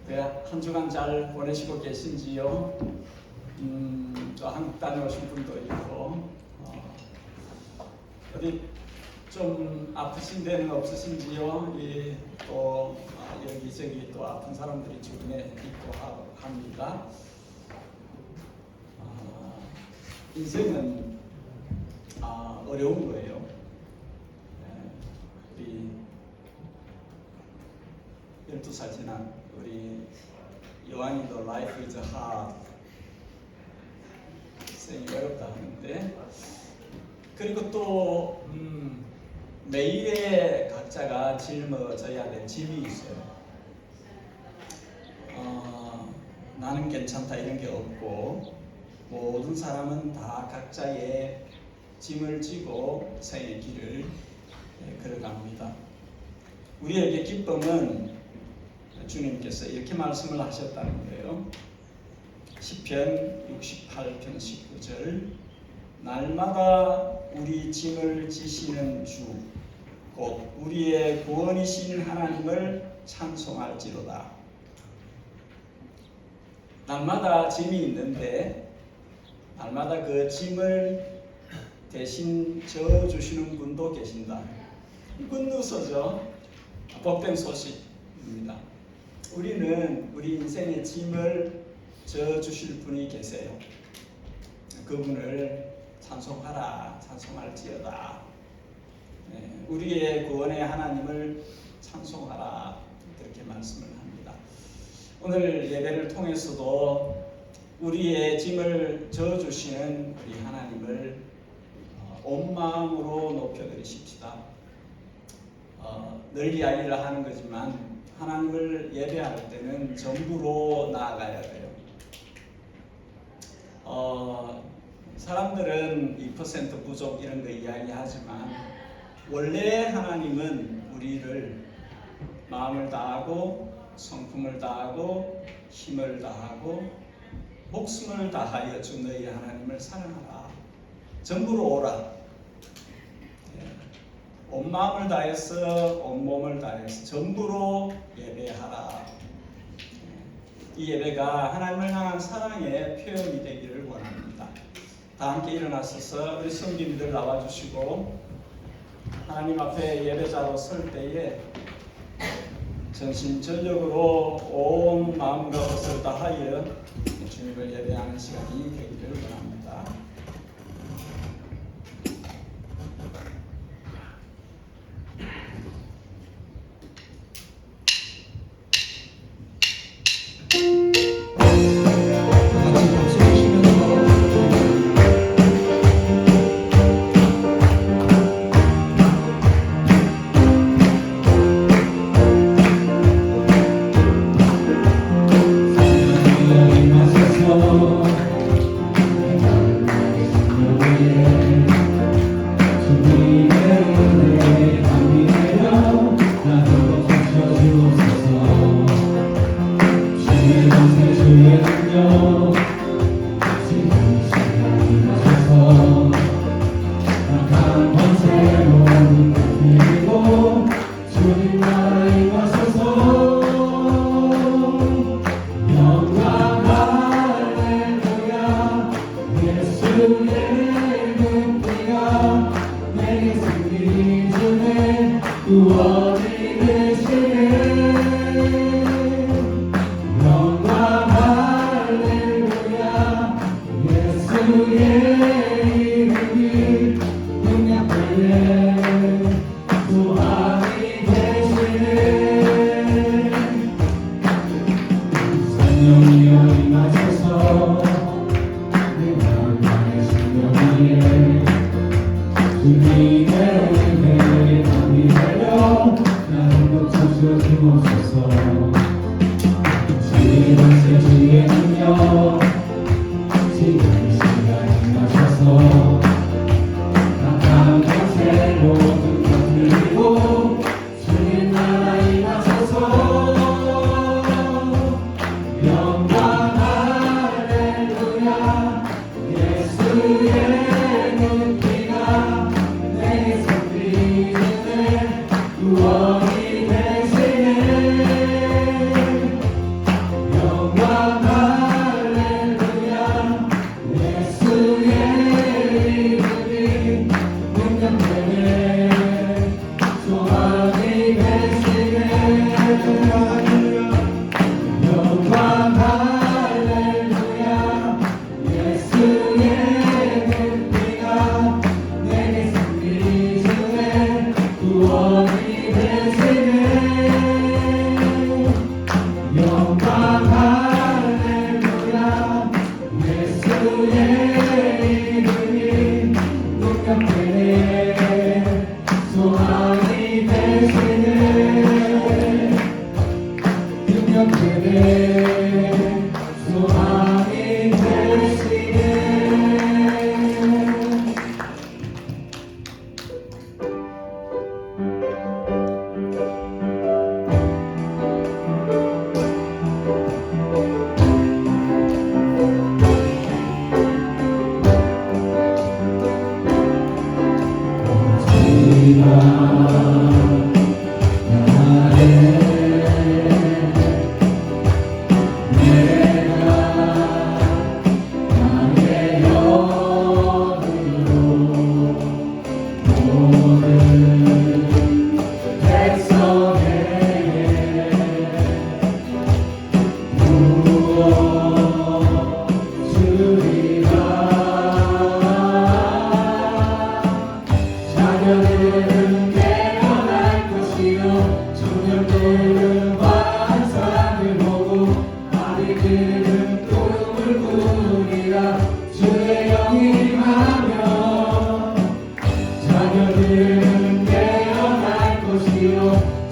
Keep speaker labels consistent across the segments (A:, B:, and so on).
A: 네, 한 주간 잘 보내시고 계신지요? 또 한국 다녀오신 분도 있고 어디 좀 아프신 데는 없으신지요? 또 여기저기 또 아픈 사람들이 주변에 있고 합니다. 인생은 어려운 거예요. 우리 12살 지난 우리 요한이도 Life is hard, 인생이 어렵다 하는데, 그리고 또 매일에 각자가 짊어져야 될 짐이 있어요. 나는 괜찮다 이런 게 없고, 모든 사람은 다 각자의 짐을 지고 생의 길을 걸어갑니다. 우리에게 기쁨은 주님께서 이렇게 말씀을 하셨다는 거예요. 시편 68편 19절, 날마다 우리 짐을 지시는 주, 곧 우리의 구원이신 하나님을 찬송할지로다. 날마다 짐이 있는데 날마다 그 짐을 대신 져주시는 분도 계신다. 굿뉴스죠. 복된 소식입니다. 우리는 우리 인생의 짐을 져주실 분이 계세요. 그분을 찬송하라, 찬송할지어다. 우리의 구원의 하나님을 찬송하라, 그렇게 말씀을 합니다. 오늘 예배를 통해서도 우리의 짐을 져주시는 우리 하나님을 온 마음으로 높여드리십시다. 늘 이야기를 하는 거지만 하나님을 예배할 때는 전부로 나아가야 돼요. 사람들은 2% 부족 이런 거 이야기하지만 원래 하나님은 우리를 마음을 다하고 성품을 다하고 힘을 다하고 목숨을 다하여 주 너희 하나님을 사랑하라. 전부로 오라. 온 마음을 다해서 온 몸을 다해서 전부로 예배하라. 이 예배가 하나님을 향한 사랑의 표현이 되기를 원합니다. 다 함께 일어나셔서 우리 성도님들 나와주시고 하나님 앞에 예배자로 설 때에 전심전력으로 온 마음과 것을 다하여 주님을 예배하는 시간이 되기를 원합니다.
B: 예수의 눈빛 소망이 되시네 능력되네 소망이 되시네 자녀들은 깨어날 것이요 청년들은 환상을 보고 아비들은 꿈을 꾸리라 주의 영이 임하며 자녀들은 깨어날 것이요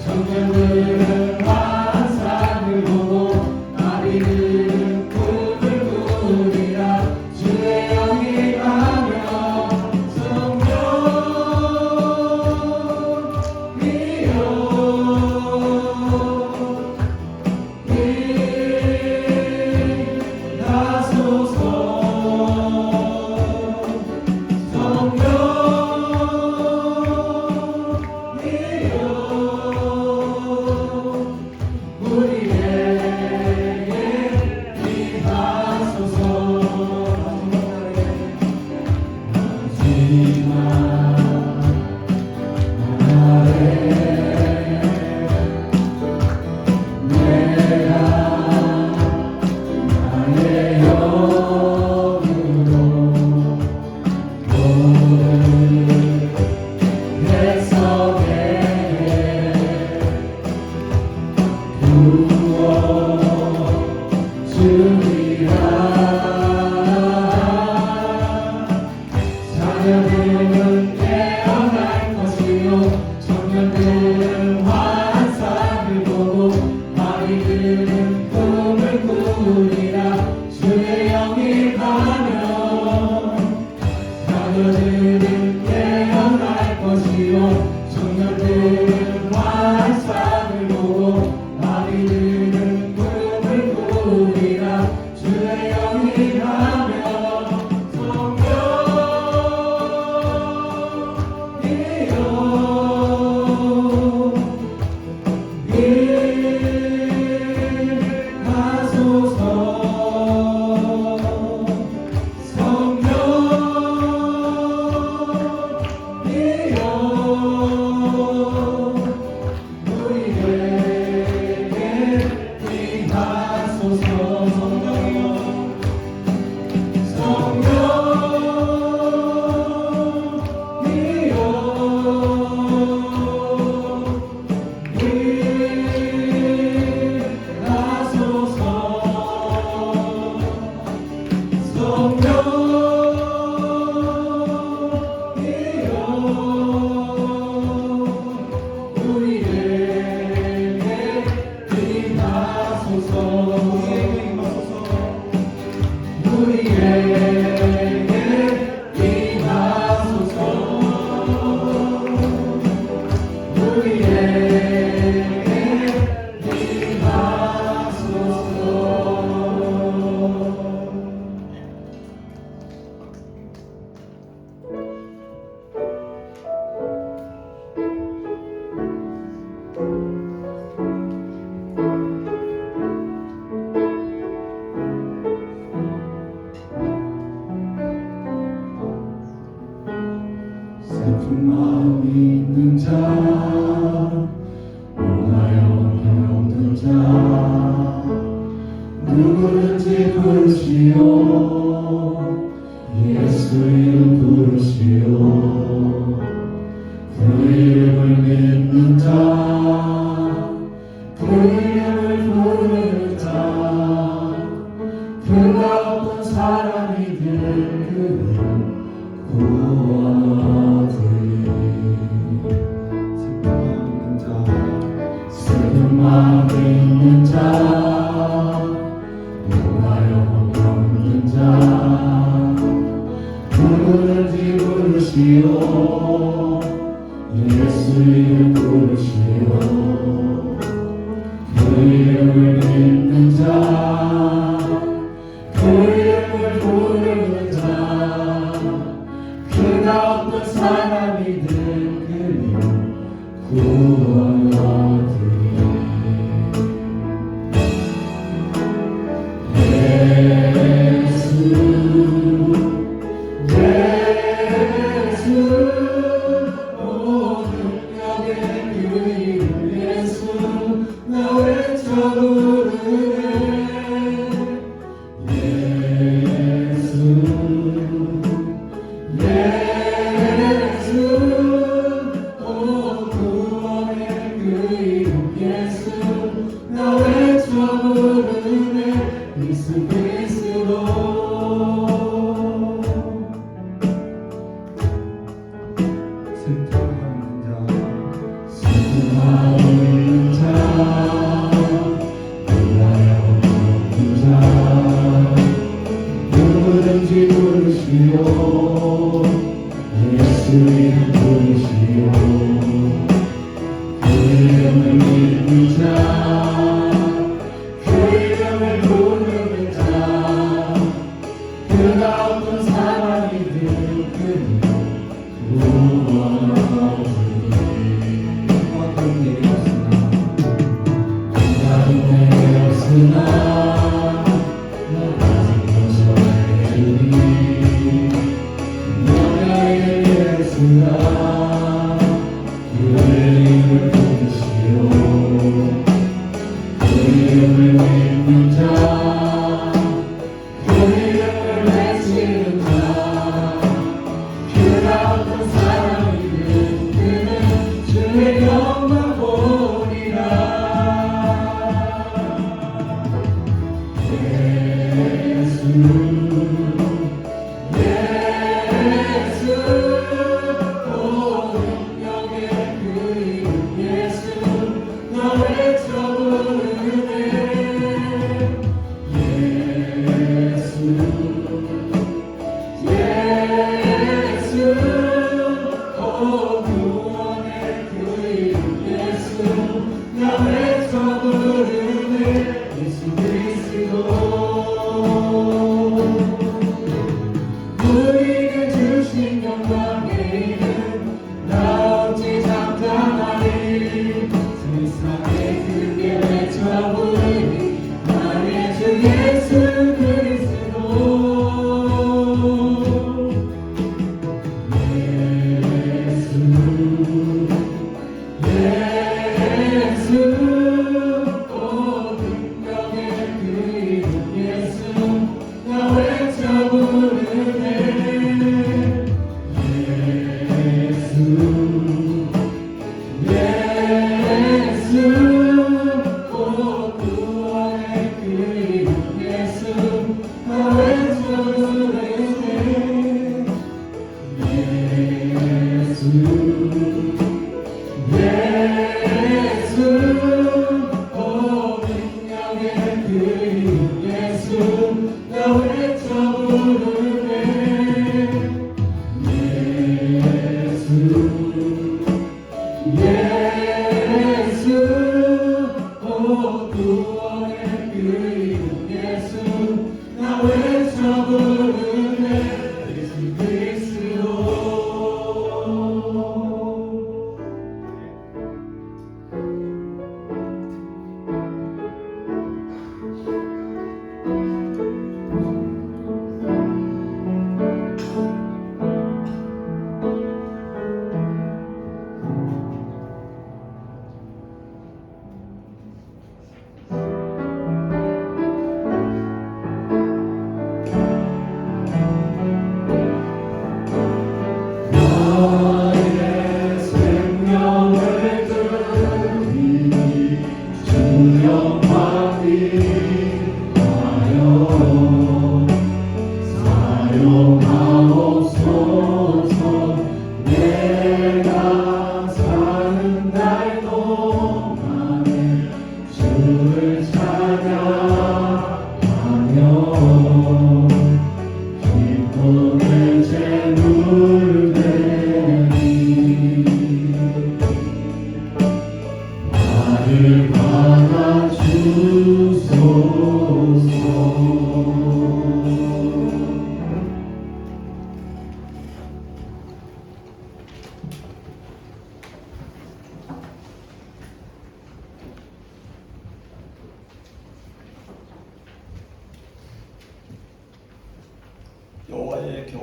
B: 청년들은 환상을 보고 아비들은 꿈을 꾸리라 주의 영이 임하며 자녀들은 깨어날 것이요 청년들은 환상을 보고 아이들은 꿈을 꾸리라 주의 영이 가며 자녀들은 깨어날 것이요 청년들은 환상을 보고 아이들은 꿈을 꾸리라 주의 영이 가며 슬픈 마음이 있는 자 오나여 병든 자 누구든지 부르시오 예수 이름 부르시오 그 이름을 믿는 자 그 이름을 부르는 자 그가 어떤 사람이든 그는 구원 예수 이름 부르시오 그 이름을 믿는 자그 이름을 부르는 자그가 어떤 사람이든 그는 구원 얻으리 누구든지 부르시오 예수 이름 부르시오 그 이름을 믿는 자그 이름을 부르는 자 그가 어떤 사람이든 그는 구원 얻으리
C: 어떤 내렸으나
B: 나는 내렸으나 우리에게 주신 영광의 이름 나 어찌 감당하리 세상에 크게 외쳐 부르니 나의 주 예수 그리스도 예수 오 능력의 그 이름 예수 나 외쳐 부르네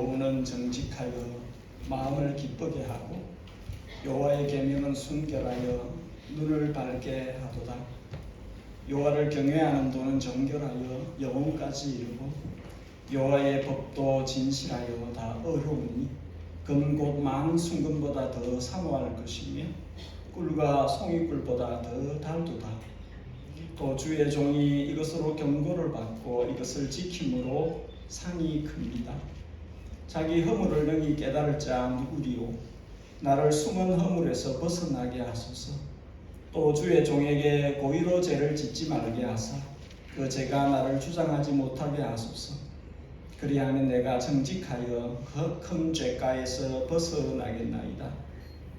A: 여호는 정직하여 마음을 기쁘게 하고 여호와의 계명은 순결하여 눈을 밝게 하도다. 여호와를 경외하는 도는 정결하여 영혼까지 이르고 여호와의 법도 진실하여 다 어려우니 금곧 많은 순금보다 더 사모할 것이며 꿀과 송이꿀보다 더 달도다. 또 주의 종이 이것으로 경고를 받고 이것을 지킴으로 상이 큽니다. 자기 허물을 능히 깨달을 자 누구리요? 나를 숨은 허물에서 벗어나게 하소서. 또 주의 종에게 고의로 죄를 짓지 말게 하사 그 죄가 나를 주장하지 못하게 하소서. 그리하면 내가 정직하여 그 큰 죄가에서 벗어나겠나이다.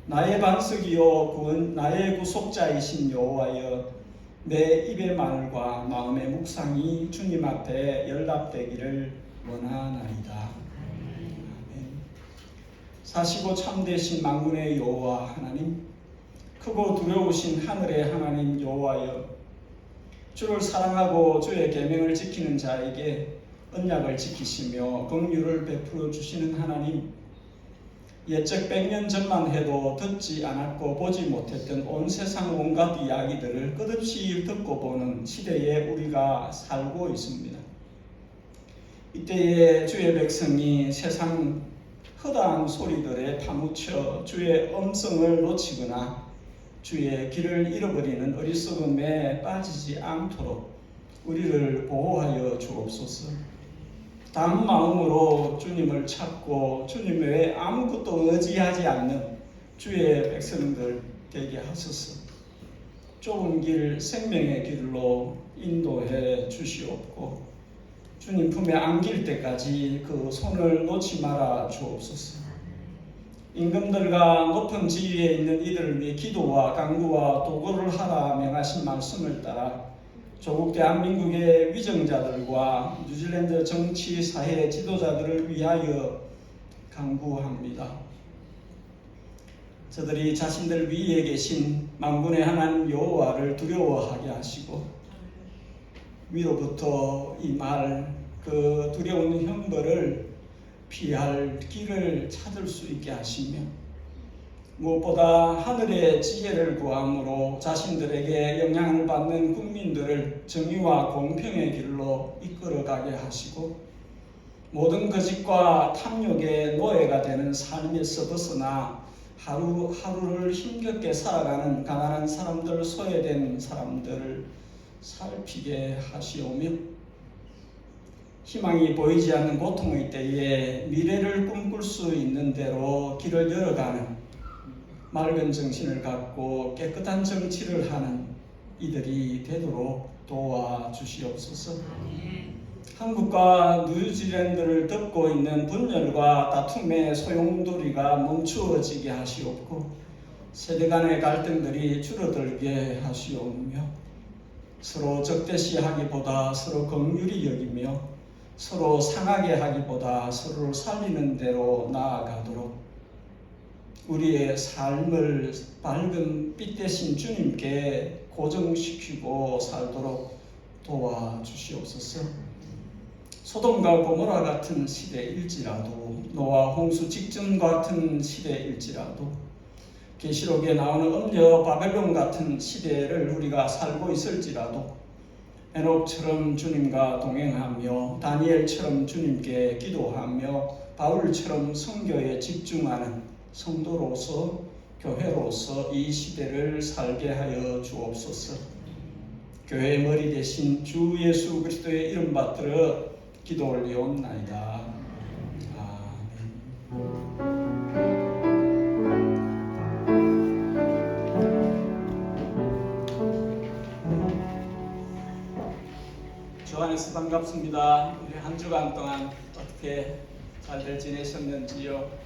A: 나의 반석이요 나의 구속자이신 여호와여, 내 입의 말과 마음의 묵상이 주님 앞에 연락되기를 원하나이다. 아멘. 사시고 참되신 만군의 여호와 하나님, 크고 두려우신 하늘의 하나님 여호와여, 주를 사랑하고 주의 계명을 지키는 자에게 언약을 지키시며 긍휼을 베풀어 주시는 하나님, 옛적 100년 전만 해도 듣지 않았고 보지 못했던 온 세상 온갖 이야기들을 끝없이 듣고 보는 시대에 우리가 살고 있습니다. 이때에 주의 백성이 세상 허다한 소리들에 파묻혀 주의 음성을 놓치거나 주의 길을 잃어버리는 어리석음에 빠지지 않도록 우리를 보호하여 주옵소서. 다음 마음으로 주님을 찾고 주님 외에 아무것도 의지하지 않는 주의 백성들 되게 하소서. 좁은 길, 생명의 길로 인도해 주시옵고 주님 품에 안길 때까지 그 손을 놓지 말아 주옵소서. 임금들과 높은 지위에 있는 이들을 위해 기도와 간구와 도구를 하라 명하신 말씀을 따라 조국 대한민국의 위정자들과 뉴질랜드 정치 사회 지도자들을 위하여 간구합니다. 저들이 자신들 위에 계신 만군의 하나님 여호와를 두려워하게 하시고 위로부터 이 말, 그 두려운 형벌을 피할 길을 찾을 수 있게 하시며 무엇보다 하늘의 지혜를 구함으로 자신들에게 영향을 받는 국민들을 정의와 공평의 길로 이끌어가게 하시고 모든 거짓과 탐욕의 노예가 되는 삶에서 벗어나 하루하루를 힘겹게 살아가는 가난한 사람들, 소외된 사람들을 살피게 하시오며 희망이 보이지 않는 고통의 때에 미래를 꿈꿀 수 있는 대로 길을 열어가는 맑은 정신을 갖고 깨끗한 정치를 하는 이들이 되도록 도와주시옵소서. 한국과 뉴질랜드를 덮고 있는 분열과 다툼의 소용돌이가 멈추어지게 하시옵고 세대 간의 갈등들이 줄어들게 하시오며 서로 적대시하기보다 서로 긍휼히 여기며 서로 상하게 하기보다 서로를 살리는 대로 나아가도록 우리의 삶을 밝은 빛 대신 주님께 고정시키고 살도록 도와주시옵소서. 소돔과 고모라 같은 시대일지라도 노아 홍수 직전 같은 시대일지라도 계시록에 나오는 음녀 바벨론 같은 시대를 우리가 살고 있을지라도 에녹처럼 주님과 동행하며 다니엘처럼 주님께 기도하며 바울처럼 선교에 집중하는 성도로서 교회로서 이 시대를 살게 하여 주옵소서. 교회의 머리 대신 주 예수 그리스도의 이름 받들어 기도 올리옵나이다. 주 안에서 반갑습니다. 우리 한 주간 동안 어떻게 잘들 지내셨는지요?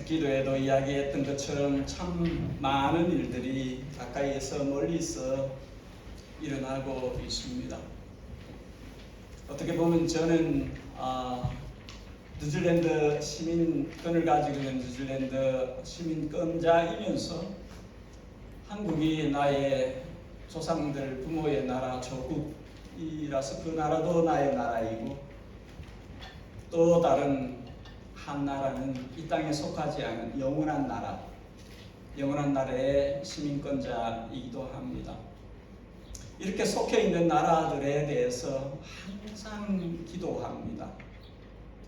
A: 기도에도 이야기했던 것처럼 참 많은 일들이 가까이에서 멀리서 일어나고 있습니다. 어떻게 보면 저는 뉴질랜드 시민권을 가지고 있는 뉴질랜드 시민권자이면서 한국이 나의 조상들 부모의 나라 조국이라서 그 나라도 나의 나라이고 또 다른 한 나라는 이 땅에 속하지 않은 영원한 나라의 시민권자이기도 합니다. 이렇게 속해 있는 나라들에 대해서 항상 기도합니다.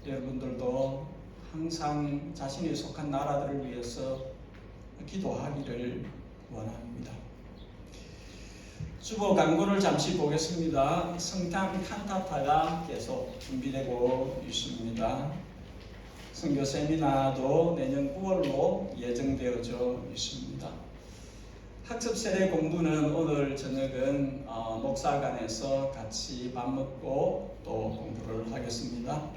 A: 여러분들도 항상 자신이 속한 나라들을 위해서 기도하기를 원합니다. 주보 광고를 잠시 보겠습니다. 성탄 칸타타가 계속 준비되고 있습니다. 선교 세미나도 내년 9월로 예정되어져 있습니다. 학습 세례 공부는 오늘 저녁은 목사관에서 같이 밥 먹고 또 공부를 하겠습니다.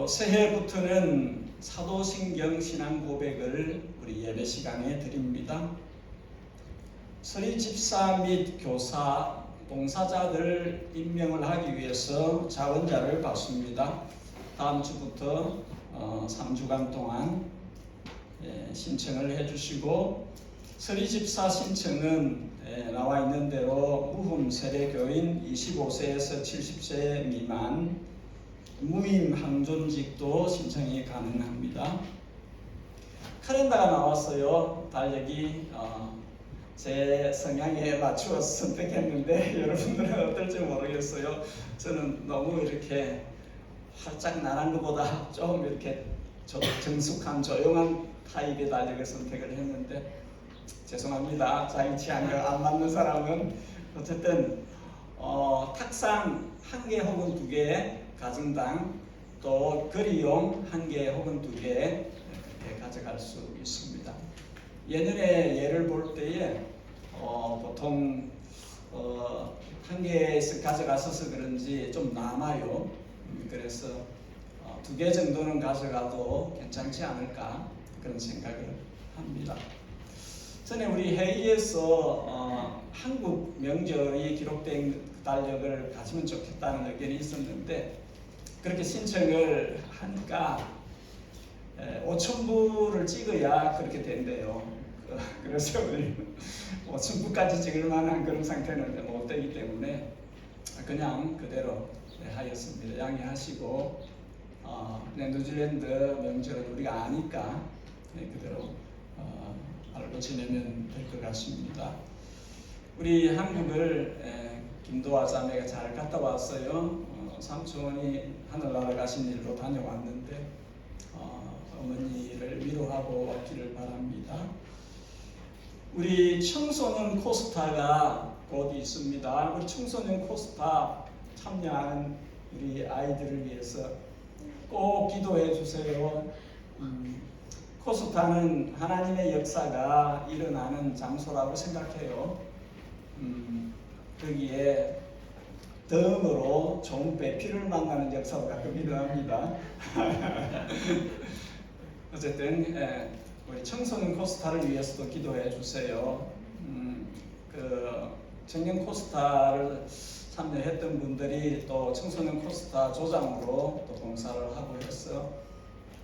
A: 새해부터는 사도신경 신앙 고백을 우리 예배 시간에 드립니다. 서리 집사 및 교사, 봉사자들 임명을 하기 위해서 자원자를 받습니다. 다음 주부터 3주간 동안 신청을 해주시고, 서리 집사 신청은 나와 있는 대로 무흠 세례교인 25세에서 70세 미만 무임 항존직도 신청이 가능합니다. 카렌다가 나왔어요. 달력이 제 성향에 맞추어서 선택했는데 여러분들은 어떨지 모르겠어요. 저는 너무 이렇게 활짝 나란 것보다 좀 이렇게 정숙한 조용한 타입의 달력을 선택을 했는데 죄송합니다. 자기 취향에 안 맞는 사람은 어쨌든 탁상 1개 혹은 2개, 가정당 또 거리용 1개 혹은 2개 이렇게 가져갈 수 있습니다. 예년에 예를 볼 때에 보통 1개에서 가져갔어서 그런지 좀 남아요. 그래서 2개 정도는 가져가도 괜찮지 않을까 그런 생각을 합니다. 전에 우리 회의에서 한국 명절이 기록된 달력을 가지면 좋겠다는 의견이 있었는데 그렇게 신청을 하니까 5,000부를 찍어야 그렇게 된대요. 그래서 우리 5,000부까지 찍을 만한 그런 상태는 못 되기 때문에 그냥 그대로 하였습니다. 양해하시고 뉴질랜드 명절은 우리가 아니까 그대로 알고 지내면 될 것 같습니다. 우리 한국을 김도아 자매가 잘 갔다 왔어요. 삼촌이 하늘나라 가신 일로 다녀왔는데 어머니를 위로하고 왔기를 바랍니다. 우리 청소년 코스타가 곧 있습니다. 우리 청소년 코스타 참여하는 우리 아이들을 위해서 꼭 기도해 주세요. 코스타는 하나님의 역사가 일어나는 장소라고 생각해요. 거기에 덤으로 좋은 배필을 만나는 역사도 가끔 일어납니다. 어쨌든 우리 청소년 코스타를 위해서도 기도해 주세요. 그 청년 코스타를 참여했던 분들이 또 청소년 코스타 조장으로 또 봉사를 하고 해서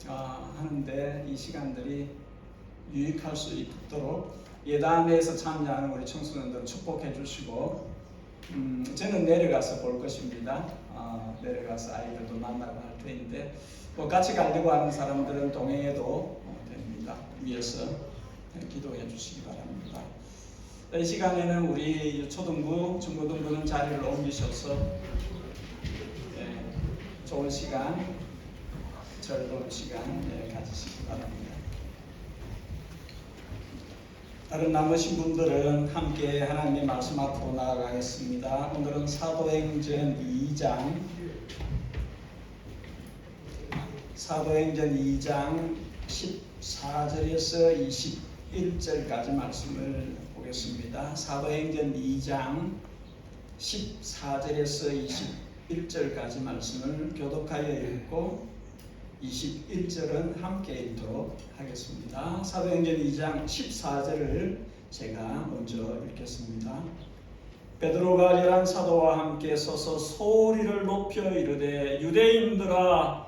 A: 하는데 이 시간들이 유익할 수 있도록 예단에서 참여하는 우리 청소년들 축복해 주시고 저는 내려가서 볼 것입니다. 내려가서 아이들도 만나고 할 테인데 같이 가려고 하는 사람들은 동행해도 됩니다. 위에서 기도해 주시기 바랍니다. 이 시간에는 우리 초등부, 중고등부는 자리를 옮기셔서 좋은 시간, 즐거운 시간 가지시기 바랍니다. 다른 남으신 분들은 함께 하나님의 말씀 앞으로 나아가겠습니다. 오늘은 사도행전 2장 14절에서 21절까지 말씀을 보겠습니다. 사도행전 2장 14절에서 21절까지 말씀을 교독하여 읽고 21절은 함께 읽도록 하겠습니다. 사도행전 2장 14절을 제가 먼저 읽겠습니다. 베드로가 11 사도와 함께 서서 소리를 높여 이르되 유대인들과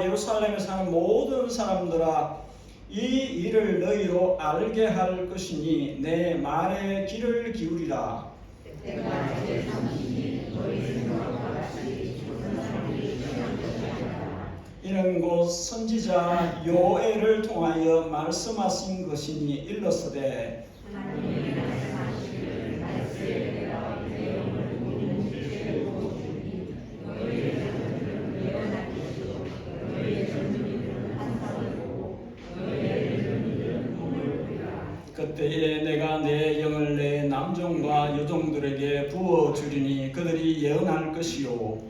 A: 예루살렘에 사는 모든 사람들아 이 일을 너희로 알게 할 것이니 내 말에 귀를 기울이라.
D: 그때가 이제 당신이 너희 생각과 같이
A: 이는 곧 선지자 요엘을 통하여 말씀하신 것이니 일렀으되 그때에 내가 내 영을 내 남종과 여종들에게 부어주리니 그들이 예언할 것이요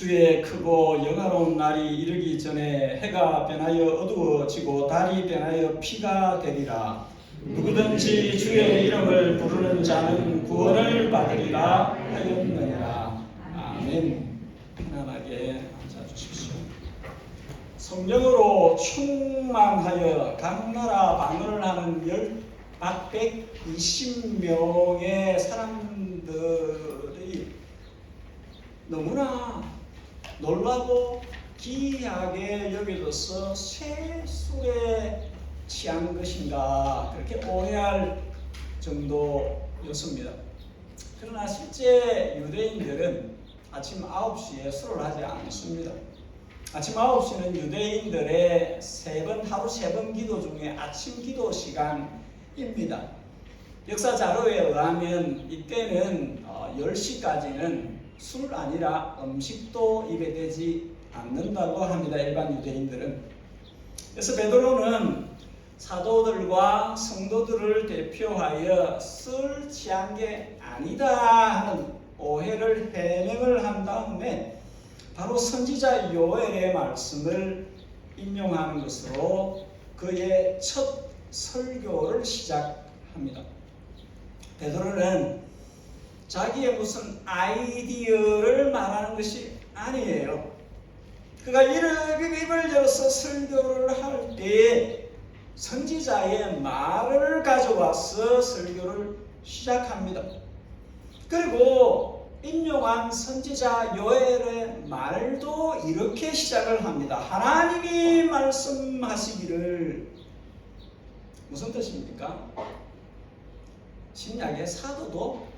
A: 주의 크고 영화로운 날이 이르기 전에 해가 변하여 어두워지고 달이 변하여 피가 되리라. 누구든지 주의 이름을 부르는 자는 구원을 받으리라 하였느니라. 아멘. 편안하게 앉아주십시오. 성령으로 충만하여 각 나라 방언을 하는 120명의 사람들이 너무나 놀라고 기이하게 여겨져서 세술에 취한 것인가 그렇게 오해할 정도였습니다. 그러나 실제 유대인들은 아침 9시에 술을 하지 않습니다. 아침 9시는 유대인들의 하루 3번 기도 중에 아침 기도 시간입니다. 역사 자료에 의하면 이때는 10시까지는 술 아니라 음식도 입에 대지 않는다고 합니다. 일반 유대인들은. 그래서 베드로는 사도들과 성도들을 대표하여 술 취한 게 아니다 하는 오해를 해명을 한 다음에 바로 선지자 요엘의 말씀을 인용하는 것으로 그의 첫 설교를 시작합니다. 베드로는 자기의 무슨 아이디어를 말하는 것이 아니에요. 그가 입을 열어서 설교를 할 때에 선지자의 말을 가져와서 설교를 시작합니다. 그리고 인용한 선지자 요엘의 말도 이렇게 시작을 합니다. 하나님이 말씀하시기를. 무슨 뜻입니까? 신약의 사도도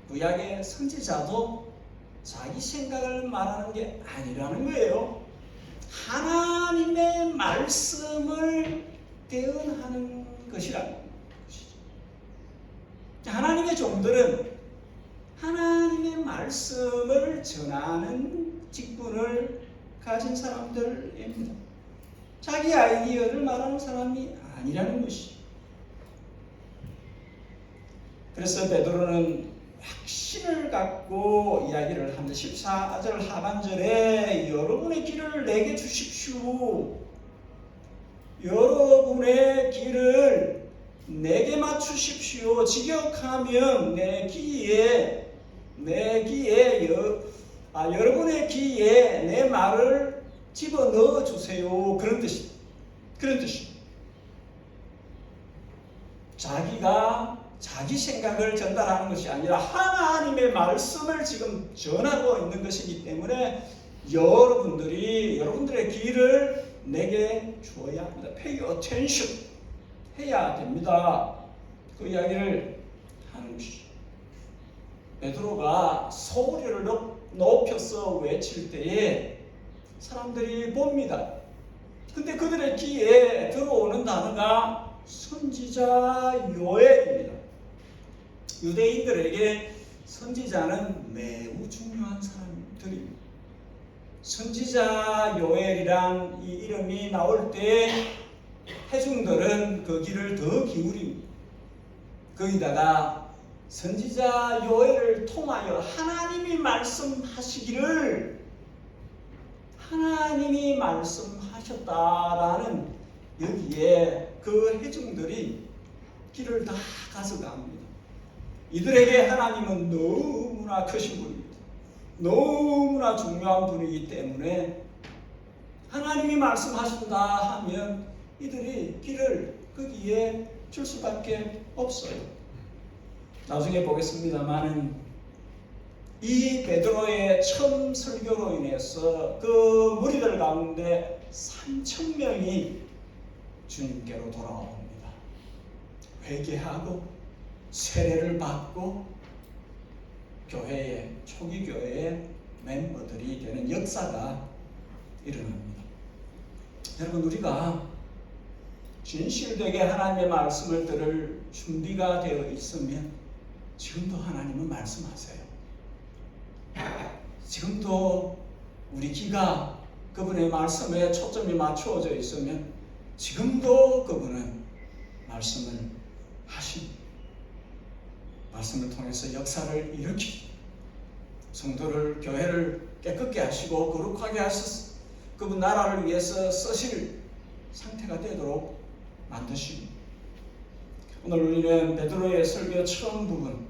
A: 구약의 선지자도 자기 생각을 말하는 게 아니라는 거예요. 하나님의 말씀을 대언하는 것이라는 것이죠. 하나님의 종들은 하나님의 말씀을 전하는 직분을 가진 사람들입니다. 자기 아이디어를 말하는 사람이 아니라는 것이죠. 그래서 베드로는 확신을 갖고 이야기를 합니다. 14절 하반절에 여러분의 길을 내게 주십시오. 여러분의 길을 내게 맞추십시오. 직역하면 여러분의 귀에 내 말을 집어넣어 주세요. 그런 뜻입니다. 자기가 자기 생각을 전달하는 것이 아니라 하나님의 말씀을 지금 전하고 있는 것이기 때문에 여러분들의 귀를 내게 주어야 합니다. Pay attention 해야 됩니다. 그 이야기를 하는 것이죠. 베드로가 소리를 높여서 외칠 때에 사람들이 봅니다. 근데 그들의 귀에 들어오는 단어가 선지자 요엘입니다. 유대인들에게 선지자는 매우 중요한 사람들입니다. 선지자 요엘이란 이 이름이 나올 때 회중들은 그 귀를 더 기울입니다. 거기다가 선지자 요엘을 통하여 하나님이 말씀하셨다라는 여기에 그 회중들이 귀를 다 가져갑니다. 이들에게 하나님은 너무나 크신 분입니다. 너무나 중요한 분이기 때문에 하나님이 말씀하신다 하면 이들이 귀를 거기에 줄 수밖에 없어요. 나중에 보겠습니다만은 이 베드로의 처음 설교로 인해서 그 무리들 가운데 3,000명이 주님께로 돌아옵니다. 회개하고 세례를 받고 교회에 초기 교회의 멤버들이 되는 역사가 일어납니다. 여러분, 우리가 진실되게 하나님의 말씀을 들을 준비가 되어 있으면 지금도 하나님은 말씀하세요. 지금도 우리 귀가 그분의 말씀에 초점이 맞추어져 있으면 지금도 그분은 말씀을 하십니다. 말씀을 통해서 역사를 일으키고 성도를, 교회를 깨끗게 하시고 거룩하게 하셔서 그분 나라를 위해서 쓰실 상태가 되도록 만드십니다. 오늘 우리는 베드로의 설교 처음 부분,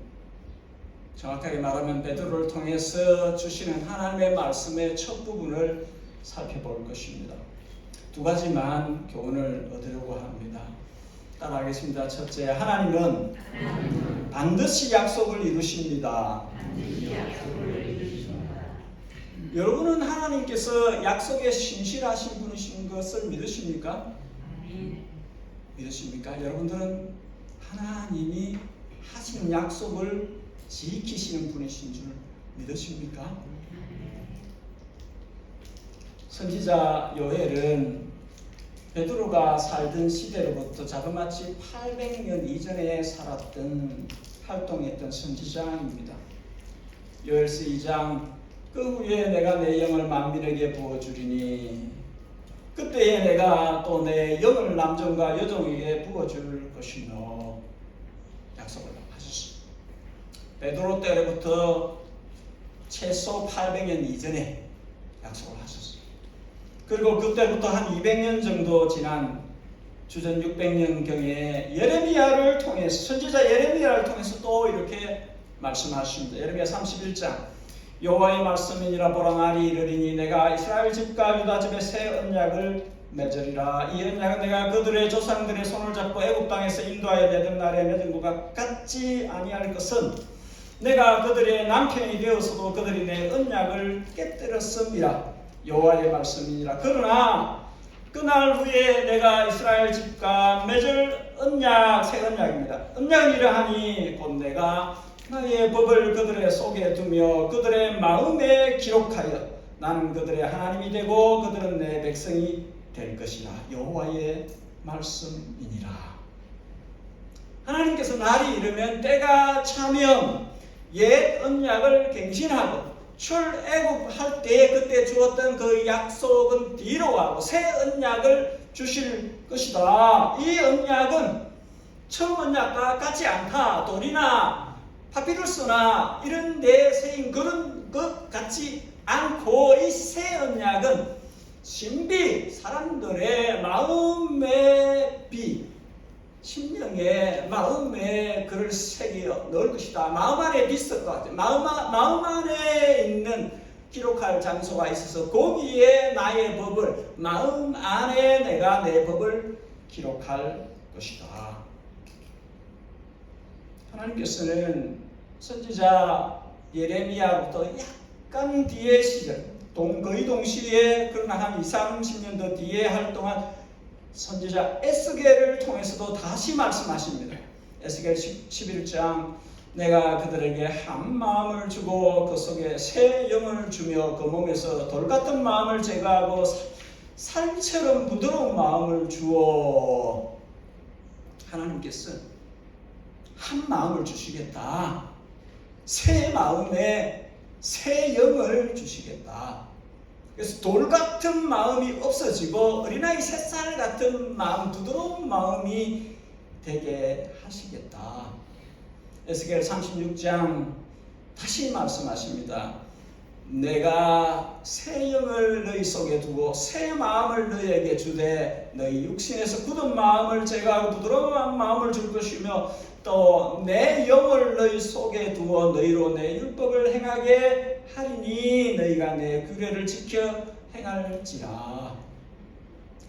A: 정확하게 말하면 베드로를 통해서 주시는 하나님의 말씀의 첫 부분을 살펴볼 것입니다. 두 가지만 교훈을 얻으려고 합니다. 따라하겠습니다. 첫째, 하나님은 반드시 약속을 이루십니다. 여러분은 하나님께서 약속에 신실하신 분이신 것을 믿으십니까? 믿으십니까? 여러분들은 하나님이 하신 약속을 지키시는 분이신 줄 믿으십니까? 선지자 요엘은 베드로가 살던 시대로부터 자그마치 800년 이전에 살았던, 활동했던 선지자입니다. 요엘서 2장, 그 후에 내가 내 영을 만민에게 부어주리니 그때에 내가 또 내 영을 남종과 여종에게 부어줄 것이며 약속을 하셨습니다. 베드로 때로부터 최소 800년 이전에 약속을 하셨습니다. 그리고 그때부터 한 200년 정도 지난 주전 600년경에 예레미야를 통해서, 선지자 예레미야를 통해서 또 이렇게 말씀하십니다. 예레미야 31장, 여호와의 말씀이니라. 보라, 날이 이르리니 내가 이스라엘 집과 유다 집에 새 언약을 맺으리라. 이 언약은 내가 그들의 조상들의 손을 잡고 애굽 땅에서 인도하여 내던 날에 맺은 것과 같지 아니할 것은 내가 그들의 남편이 되어서도 그들이 내 언약을 깨뜨렸음이라. 여호와의 말씀이니라. 그러나 그날 후에 내가 이스라엘 집과 맺을 언약, 새 언약입니다. 언약은 이러하니 곧 내가 나의 법을 그들의 속에 두며 그들의 마음에 기록하여 나는 그들의 하나님이 되고 그들은 내 백성이 될 것이라. 여호와의 말씀이니라. 하나님께서 날이 이르면 때가 차면 옛 언약을 갱신하고 출애굽할 때 그때 주었던 그 약속은 뒤로 가고 새 언약을 주실 것이다. 이 언약은 처음 언약과 같지 않다. 돌이나 파피루스나 이런 데 새인 그런 것 같지 않고 이 새 언약은 신비, 사람들의 마음의 비, 심령의 마음에 그를 새겨 넣을 것이다. 마음 안에 비슷할 것 같아요. 마음 안에 있는 기록할 장소가 있어서 거기에 나의 법을, 마음 안에 내가 내 법을 기록할 것이다. 하나님께서는 선지자 예레미야부터 약간 뒤의 시절, 거의 동시에 그러나 한 20-30년 뒤에 활동한 선지자 에스겔을 통해서도 다시 말씀하십니다. 에스겔 11장, 내가 그들에게 한 마음을 주고 그 속에 새 영을 주며 그 몸에서 돌 같은 마음을 제거하고 살처럼 부드러운 마음을 주어. 하나님께서 한 마음을 주시겠다. 새 마음에 새 영을 주시겠다. 그래서 돌 같은 마음이 없어지고 어린아이 새살 같은 마음, 부드러운 마음이 되게 하시겠다. 에스겔 36장 다시 말씀하십니다. 내가 새 영을 너희 속에 두고 새 마음을 너희에게 주되 너희 육신에서 굳은 마음을 제거하고 부드러운 마음을 줄 것이며 또 내 영을 너희 속에 두어 너희로 내 율법을 행하게 하리니 너희가 내 규례를 지켜 행할지라.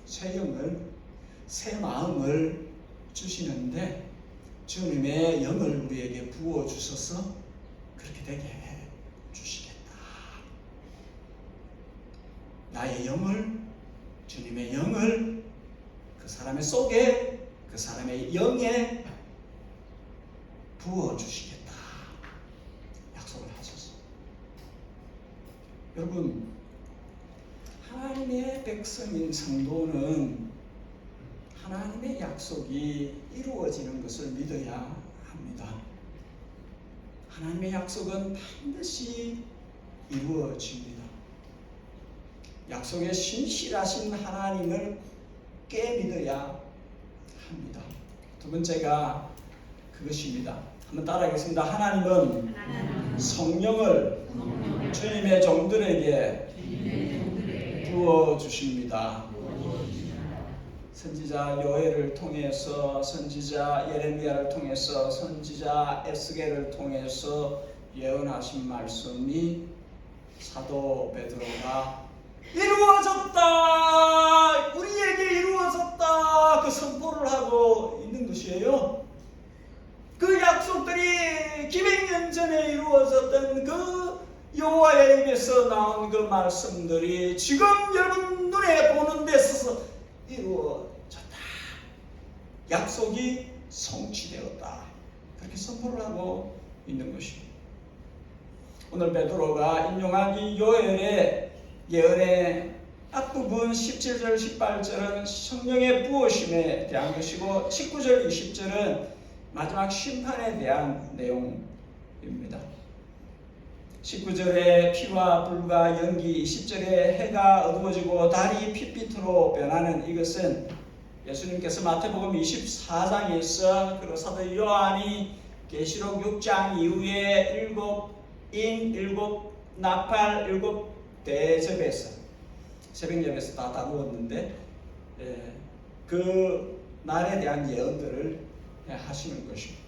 A: 새 영을, 새 마음을 주시는데 주님의 영을 우리에게 부어 주셔서 그렇게 되게 주시겠다. 나의 영을, 주님의 영을 그 사람의 속에, 그 사람의 영에 부어주시겠다 약속을 하셨어요. 여러분, 하나님의 백성인 성도는 하나님의 약속이 이루어지는 것을 믿어야 합니다. 하나님의 약속은 반드시 이루어집니다. 약속에 신실하신 하나님을 굳게 믿어야 합니다. 두 번째가 그것입니다. 한번 따라하겠습니다. 하나님은 성령을 주님의 종들에게 부어주십니다. 선지자 요엘을 통해서, 선지자 예레미야를 통해서, 선지자 에스겔을 통해서 예언하신 말씀이 사도 베드로가 이루어졌다! 우리에게 이루어졌다! 그 선포를 하고 있는 것이에요. 그 약속들이 기백년 전에 이루어졌던 그 여호와의 입에서 나온 그 말씀들이 지금 여러분 눈에 보는 데 있어서 이루어졌다. 약속이 성취되었다. 그렇게 선포를 하고 있는 것입니다. 오늘 베드로가 인용한 이 요엘의 예언의 앞부분 17절 18절은 성령의 부으심에 대한 것이고 19절 20절은 마지막 심판에 대한 내용입니다. 19절에 피와 불과 연기, 20절에 해가 어두워지고 달이 핏빛으로 변하는 이것은 예수님께서 마태복음 24장에서 그리고 사도 요한이 계시록 6장 이후에 일곱 나팔 일곱 대접에서 새벽 예배에서 다 다루었는데 그 날에 대한 예언들을 하시는 것입니다.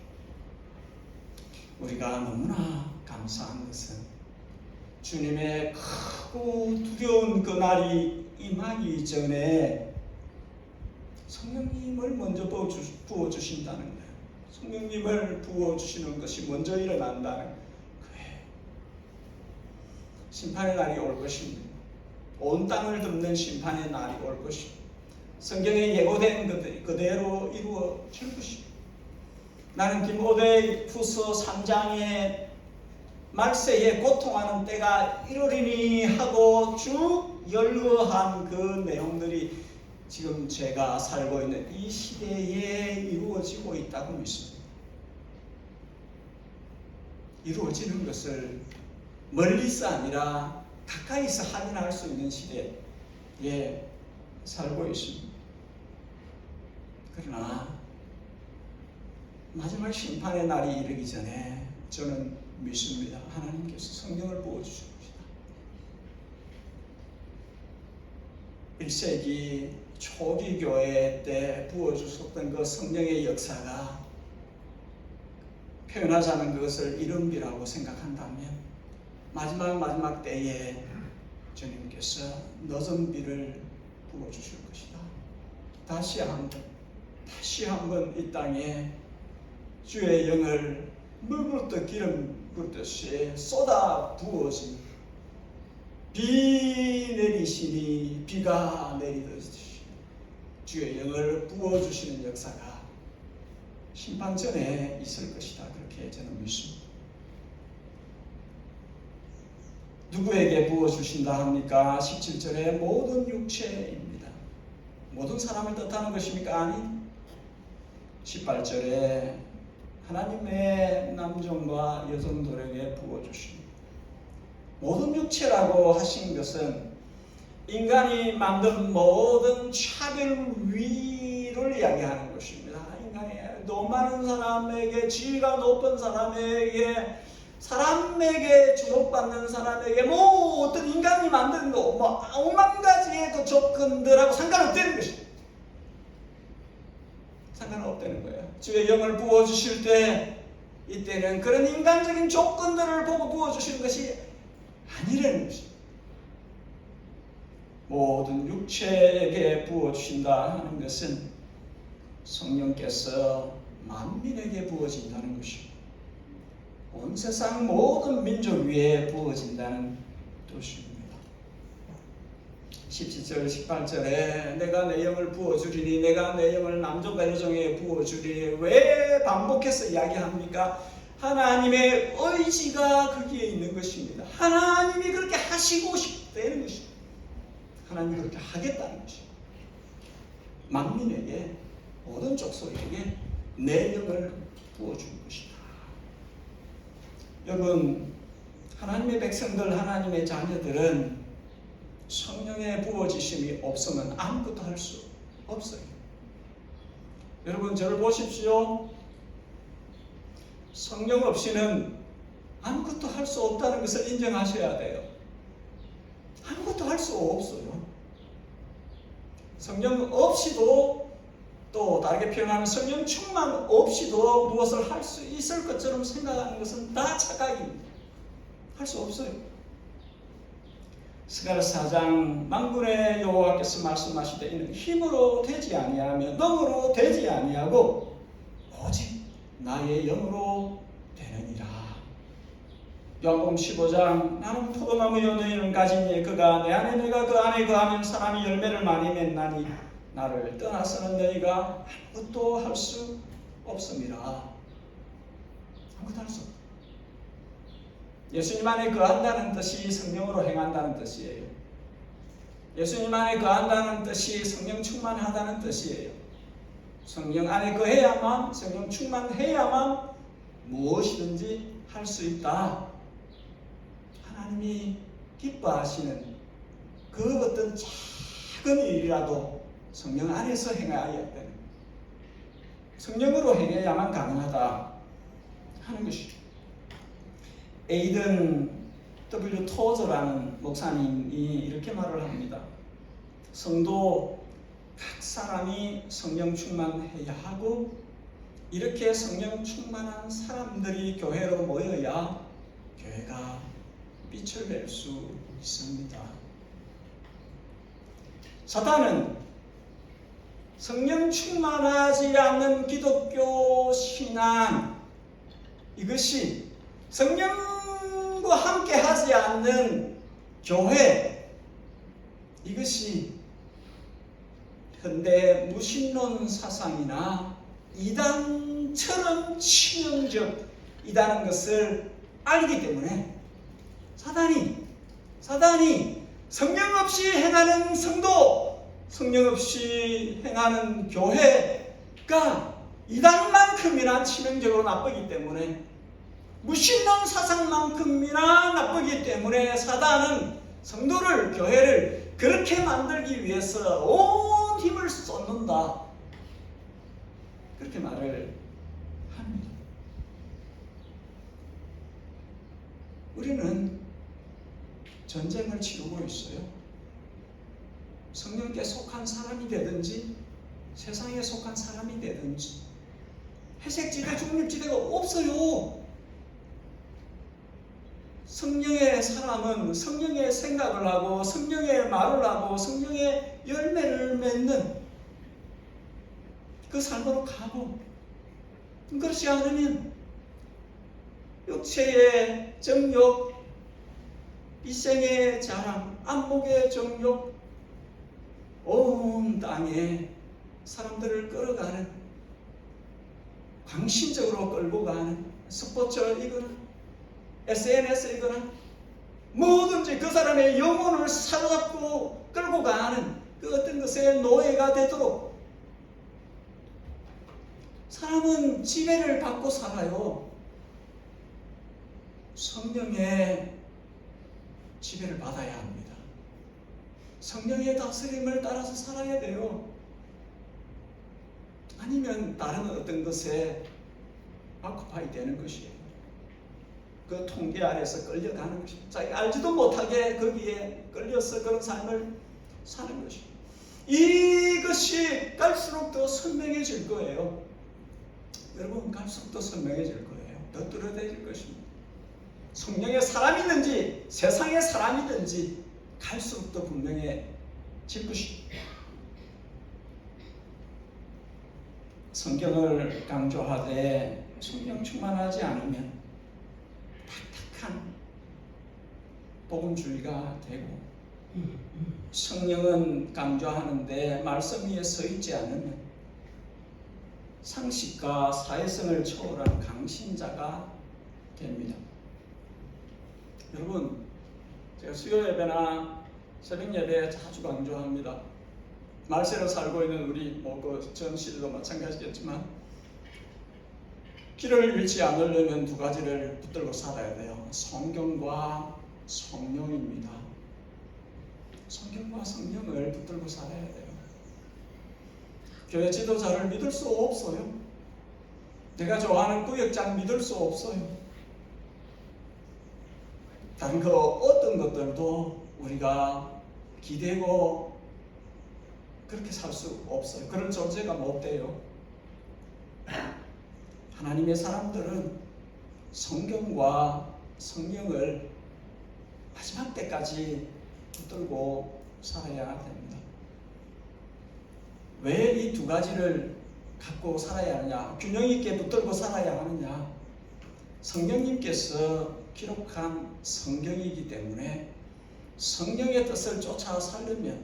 A: 우리가 너무나 감사한 것은 주님의 크고 두려운 그 날이 임하기 전에 성령님을 먼저 부어주신다는 거예요. 성령님을 부어주시는 것이 먼저 일어난다는 거예요. 심판의 날이 올 것입니다. 온 땅을 덮는 심판의 날이 올 것입니다. 성경에 예고된 그대로 이루어질 것입니다. 나는 디모데 후서 3장에 말세에 고통하는 때가 이르리니 하고 쭉 열거한 그 내용들이 지금 제가 살고 있는 이 시대에 이루어지고 있다고 믿습니다. 이루어지는 것을 멀리서 아니라 가까이서 확인할 수 있는 시대에 살고 있습니다. 그러나 마지막 심판의 날이 이르기 전에 저는 믿습니다. 하나님께서 성령을 부어주실 것이다. 1세기 초기 교회 때 부어주셨던 그 성령의 역사가 표현하자는 그것을 이른비라고 생각한다면 마지막 때에 주님께서 늦은 비를 부어주실 것이다. 다시 한번 이 땅에 주의 영을 물 부르듯 기름 부르듯이 쏟아 부어진 비 내리시니 비가 내리듯이 주의 영을 부어주시는 역사가 심판 전에 있을 것이다. 그렇게 저는 믿습니다. 누구에게 부어주신다 합니까? 17절에 모든 육체입니다. 모든 사람을 뜻하는 것입니까? 아니. 18절에 하나님의 남종과 여종들에게 부어주십니다. 모든 육체라고 하신 것은 인간이 만든 모든 차별 위를 이야기하는 것입니다. 인간이 돈 많은 사람에게, 지위가 높은 사람에게, 사람에게 주목받는 사람에게 모든 인간이 만든 거, 오만 가지의 그 조건들하고 상관없다는 것입니다. 상관없다는 거예요. 주의 영을 부어주실 때 이때는 그런 인간적인 조건들을 보고 부어주시는 것이 아니라는 것입니다. 모든 육체에게 부어주신다 하는 것은 성령께서 만민에게 부어진다는 것입니다. 온 세상 모든 민족 위에 부어진다는 뜻입니다. 17절 18절에 내가 내 영을 부어주리니 내가 내 영을 남종과 여종에게 부어주리니 왜 반복해서 이야기합니까? 하나님의 의지가 거기에 있는 것입니다. 하나님이 그렇게 하시고 싶다는 것입니다. 하나님이 그렇게 하겠다는 것입니다. 만민에게 모든 족속에게 내 영을 부어주는 것이다. 여러분, 하나님의 백성들, 하나님의 자녀들은 성령의 부어지심이 없으면 아무것도 할 수 없어요. 여러분, 저를 보십시오. 성령 없이는 아무것도 할 수 없다는 것을 인정하셔야 돼요. 아무것도 할 수 없어요. 성령 없이도, 또 다르게 표현하면 성령 충만 없이도 무엇을 할 수 있을 것처럼 생각하는 것은 다 착각입니다. 할 수 없어요. 스가랴 4장 만군의 여호와께서 말씀하시되 이는 힘으로 되지 아니하며 능으로 되지 아니하고 오직 나의 영으로 되느니라. 요한복음 15장 나는 포도나무요 너희는 가지니 그가 내 안에 내가 그 안에 거하면 사람이 열매를 많이 맺나니 나를 떠나서는 너희가 아무것도 할 수 없음이라. 아무것도 할 수 없다. 예수님 안에 거한다는 뜻이 성령으로 행한다는 뜻이에요. 예수님 안에 거한다는 뜻이 성령 충만하다는 뜻이에요. 성령 안에 거해야만, 성령 충만해야만 무엇이든지 할 수 있다. 하나님이 기뻐하시는 그 어떤 작은 일이라도 성령 안에서 행해야 되는, 성령으로 행해야만 가능하다 하는 것이죠. 에이든 W. 토저라는 목사님이 이렇게 말을 합니다. 성도 각 사람이 성령 충만해야 하고 이렇게 성령 충만한 사람들이 교회로 모여야 교회가 빛을 낼 수 있습니다. 사탄은 성령 충만하지 않는 기독교 신앙, 이것이 성령과 함께 하지 않는 교회, 이것이 현대 무신론 사상이나 이단처럼 치명적이라는 것을 알기 때문에 사단이 성령 없이 행하는 성도, 성령 없이 행하는 교회가 이단만큼이나 치명적으로 나쁘기 때문에, 무신론 사상만큼이나 나쁘기 때문에 사단은 성도를, 교회를 그렇게 만들기 위해서 온 힘을 쏟는다, 그렇게 말을 합니다. 우리는 전쟁을 치르고 있어요. 성령께 속한 사람이 되든지 세상에 속한 사람이 되든지 회색지대, 중립지대가 없어요. 성령의 사람은 성령의 생각을 하고 성령의 말을 하고 성령의 열매를 맺는 그 삶으로 가고, 그렇지 않으면 육체의 정욕, 이생의 자랑, 안목의 정욕, 온 땅에 사람들을 끌어가는, 광신적으로 끌고 가는, 스포츠이거나 SNS이거나 뭐든지 그 사람의 영혼을 사로잡고 끌고 가는 그 어떤 것의 노예가 되도록 사람은 지배를 받고 살아요. 성령의 지배를 받아야 합니다. 성령의 다스림을 따라서 살아야 돼요. 아니면 다른 어떤 것에 아쿠파이 되는 것이에요. 그 통계 아래서 끌려가는 것입니다. 자기가 알지도 못하게 거기에 끌려서 그런 삶을 사는 것입니다. 이것이 갈수록 더 선명해질 거예요. 여러분, 갈수록 더 선명해질 거예요. 더 뚜렷해질 것입니다. 성령의 사람이든지 세상의 사람이든지 갈수록 더 분명해질 것입니다. 성경을 강조하되 성령 충만하지 않으면 딱딱한 복음주의가 되고 성령은 강조하는데 말씀 위에 서 있지 않으면 상식과 사회성을 초월한 강신자가 됩니다. 여러분, 제가 수요 예배나 새벽 예배에 자주 강조합니다. 말세로 살고 있는 우리 전 시대도 마찬가지겠지만 길을 잃지 않으려면 두 가지를 붙들고 살아야 돼요. 성경과 성령입니다. 성경과 성령을 붙들고 살아야 돼요. 교회 지도자를 믿을 수 없어요. 내가 좋아하는 구역장 믿을 수 없어요. 다른 어떤 것들도 우리가 기대고 그렇게 살 수 없어요. 그런 존재가 못 돼요. 하나님의 사람들은 성경과 성령을 마지막 때까지 붙들고 살아야 됩니다. 왜 이 두 가지를 갖고 살아야 하느냐? 균형 있게 붙들고 살아야 하느냐? 성령님께서 기록한 성경이기 때문에 성령의 뜻을 쫓아 살려면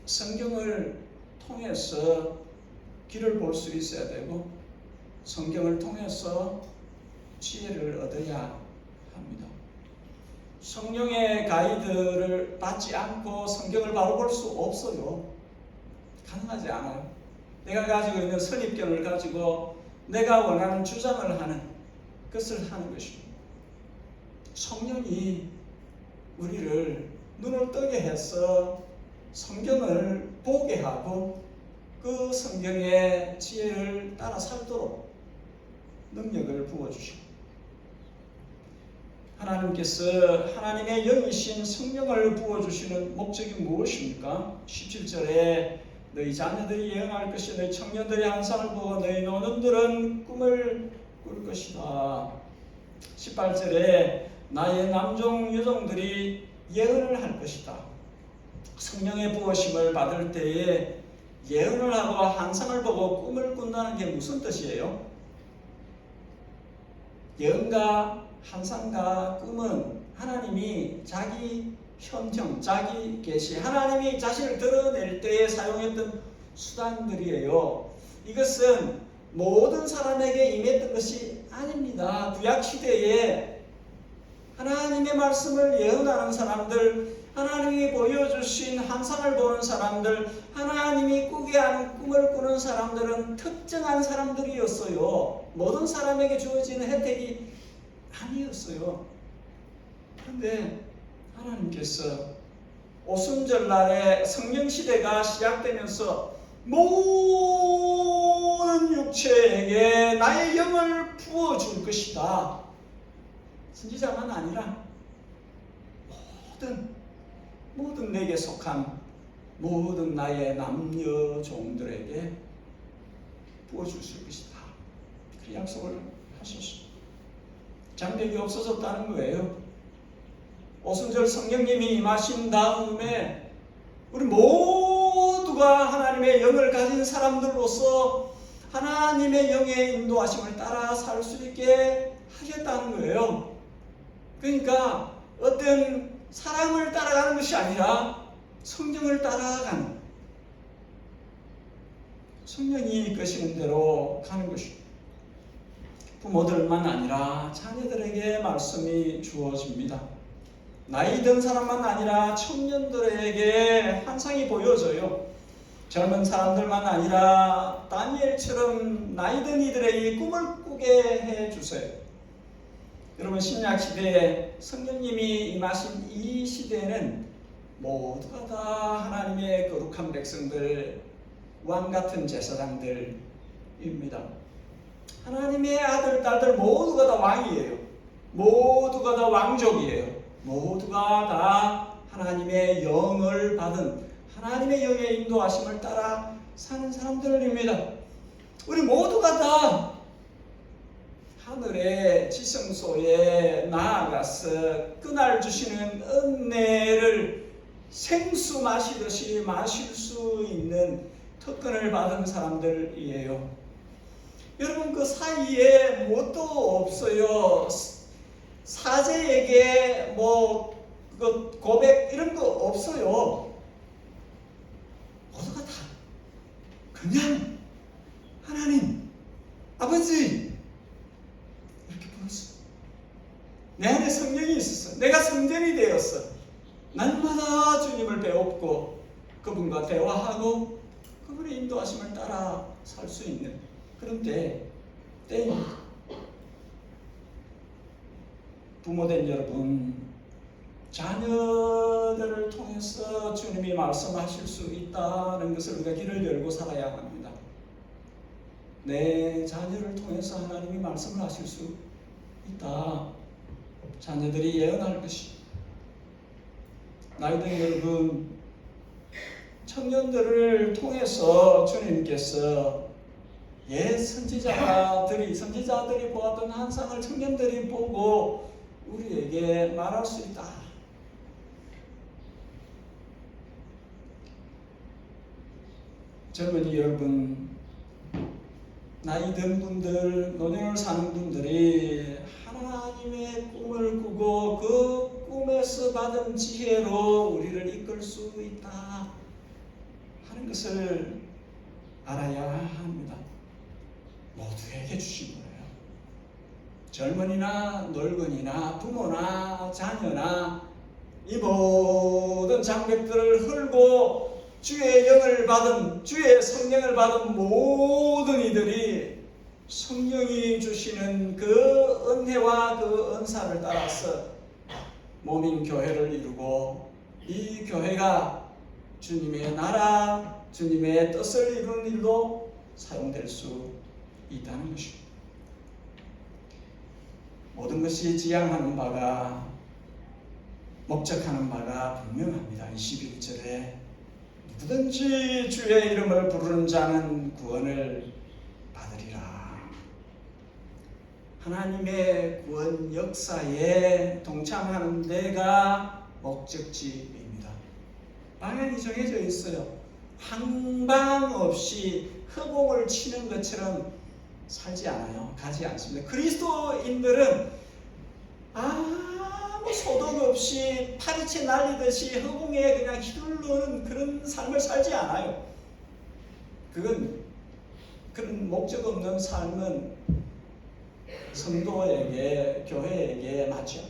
A: 성경을 통해서 길을 볼 수 있어야 되고 성경을 통해서 지혜를 얻어야 합니다. 성령의 가이드를 받지 않고 성경을 바로 볼 수 없어요. 가능하지 않아요. 내가 가지고 있는 선입견을 가지고 내가 원하는 주장을 하는 것을 하는 것입니다. 성령이 우리를 눈을 뜨게 해서 성경을 보게 하고 그 성경의 지혜를 따라 살도록 능력을 부어주시고 하나님께서 하나님의 영이신 성령을 부어주시는 목적이 무엇입니까? 17절에 너희 자녀들이 예언할 것이 너희 청년들이 환상을 보고 너희 노년들은 꿈을 꿀 것이다. 18절에 나의 남종 여종들이 예언을 할 것이다. 성령의 부어심을 받을 때에 예언을 하고 환상을 보고 꿈을 꾼다는 게 무슨 뜻이에요? 예언과 환상과 꿈은 하나님이 자기 현정, 자기 계시, 하나님이 자신을 드러낼 때에 사용했던 수단들이에요. 이것은 모든 사람에게 임했던 것이 아닙니다. 구약시대에 하나님의 말씀을 예언하는 사람들, 하나님이 보여주신 환상을 보는 사람들, 하나님이 꾸게 하는 꿈을 꾸는 사람들은 특정한 사람들이었어요. 모든 사람에게 주어지는 혜택이 아니었어요. 그런데 하나님께서 오순절날에 성령시대가 시작되면서 모든 육체에게 나의 영을 부어줄 것이다. 선지자만 아니라 모든 내게 속한 모든 나의 남녀 종들에게 부어줄 것이다. 그 약속을 하셨습니다. 장벽이 없어졌다는 거예요. 오순절 성령님이 임하신 다음에 우리 모두가 하나님의 영을 가진 사람들로서 하나님의 영의 인도하심을 따라 살 수 있게 하셨다는 거예요. 그러니까 어떤 사람을 따라가는 것이 아니라 성령을 따라가는, 성령이 이끄시는 대로 가는 것입니다. 부모들만 아니라 자녀들에게 말씀이 주어집니다. 나이 든 사람만 아니라 청년들에게 환상이 보여져요. 젊은 사람들만 아니라 다니엘처럼 나이 든 이들에게 꿈을 꾸게 해주세요. 여러분, 신약시대에 성령님이 임하신 이 시대는 모두가 다 하나님의 거룩한 백성들, 왕같은 제사장들입니다. 하나님의 아들, 딸들 모두가 다 왕이에요. 모두가 다 왕족이에요. 모두가 다 하나님의 영을 받은, 하나님의 영의 인도하심을 따라 사는 사람들입니다. 우리 모두가 다 하늘의 지성소에 나아가서 그날 주시는 은혜를 생수 마시듯이 마실 수 있는 특권을 받은 사람들이에요. 여러분, 그 사이에 뭣도 없어요. 사제에게 그 고백 이런 거 없어요. 모두가 다 그냥 하나님 아버지 이렇게 불렀어. 내 안에 성령이 있었어. 내가 성전이 되었어. 날마다 주님을 배웠고 그분과 대화하고 그분의 인도하심을 따라 살 수 있는 그런 때입니다. 부모된 여러분, 자녀들을 통해서 주님이 말씀하실 수 있다는 것을 우리가 길을 열고 살아야 합니다. 내 자녀를 통해서 하나님이 말씀을 하실 수 있다. 자녀들이 예언할 것이. 나이든 여러분, 청년들을 통해서 주님께서 옛 선지자들이 보았던 환상을 청년들이 보고 우리에게 말할 수 있다. 젊은이 여러분, 나이 든 분들, 노년을 사는 분들이 하나님의 꿈을 꾸고 그 꿈에서 받은 지혜로 우리를 이끌 수 있다 하는 것을 알아야 합니다. 모두에게 주신 거예요. 젊은이나 늙은이나 부모나 자녀나 이 모든 장벽들을 헐고 주의 영을 받은, 주의 성령을 받은 모든 이들이 성령이 주시는 그 은혜와 그 은사를 따라서 몸인 교회를 이루고 이 교회가 주님의 나라, 주님의 뜻을 이루는 일로 사용될 수 있다는 것입니다. 모든 것이 지향하는 바가, 목적하는 바가 분명합니다. 21절에 누구든지 주의 이름을 부르는 자는 구원을 받으리라. 하나님의 구원 역사에 동참하는 데가 목적지입니다. 방향이 정해져 있어요. 황방 없이 허공을 치는 것처럼 살지 않아요. 가지 않습니다. 그리스도인들은 아무 소득 없이 파리채 날리듯이 허공에 그냥 휘둘르는 그런 삶을 살지 않아요. 그런 목적 없는 삶은 성도에게, 교회에게 맞죠.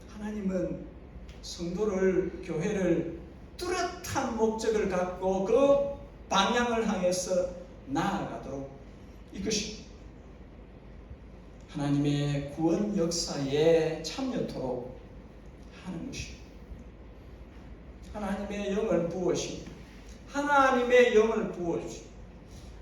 A: 하나님은 성도를, 교회를 뚜렷한 목적을 갖고 그 방향을 향해서 나아가도록 이것이 하나님의 구원 역사에 참여토록 하는 것입니다. 하나님의 영을 부어주십니다. 하나님의 영을 부어주십니다.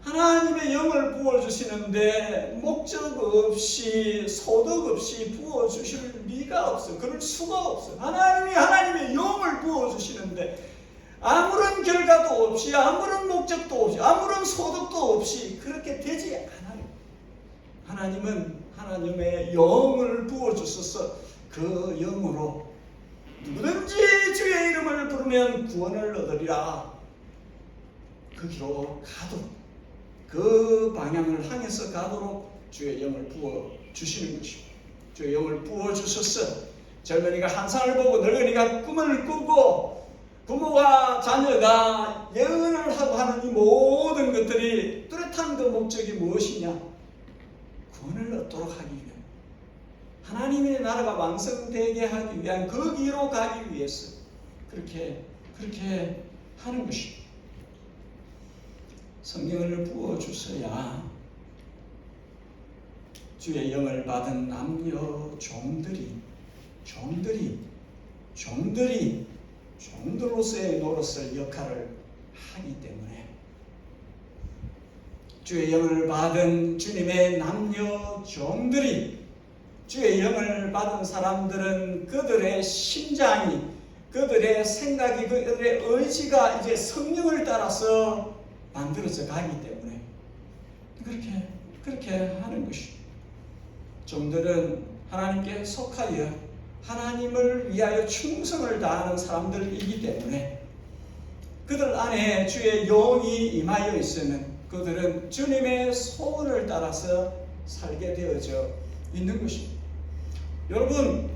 A: 하나님의 영을 부어주시는데 목적 없이 소득 없이 부어주실 리가 없어요. 그럴 수가 없어요. 하나님의 영을 부어주시는데 아무런 결과도 없이, 아무런 목적도 없이, 아무런 소득도 없이 그렇게 되지 않아요. 하나님은 하나님의 영을 부어주셔서 그 영으로 누구든지 주의 이름을 부르면 구원을 얻으리라. 그 길로 가도록, 그 방향을 향해서 가도록 주의 영을 부어주시는 것입니다. 주의 영을 부어주셔서 젊은이가 환상을 보고 늙은이가 꿈을 꾸고 부모와 자녀가 예언을 하고 하는 이 모든 것들이 뚜렷한 그 목적이 무엇이냐? 구원을 얻도록 하기 위한, 하나님의 나라가 완성되게 하기 위한 그 길로 가기 위해서 그렇게 하는 것입니다. 성령을 부어주셔야 주의 영을 받은 남녀 종들로서의 노릇을 역할을 하기 때문에 주의 영을 받은 주님의 남녀 종들이, 주의 영을 받은 사람들은 그들의 심장이, 그들의 생각이, 그들의 의지가 이제 성령을 따라서 만들어져 가기 때문에 그렇게 하는 것입니다. 종들은 하나님께 속하여 하나님을 위하여 충성을 다하는 사람들이기 때문에 그들 안에 주의 영이 임하여 있으면 그들은 주님의 소원을 따라서 살게 되어져 있는 것입니다. 여러분,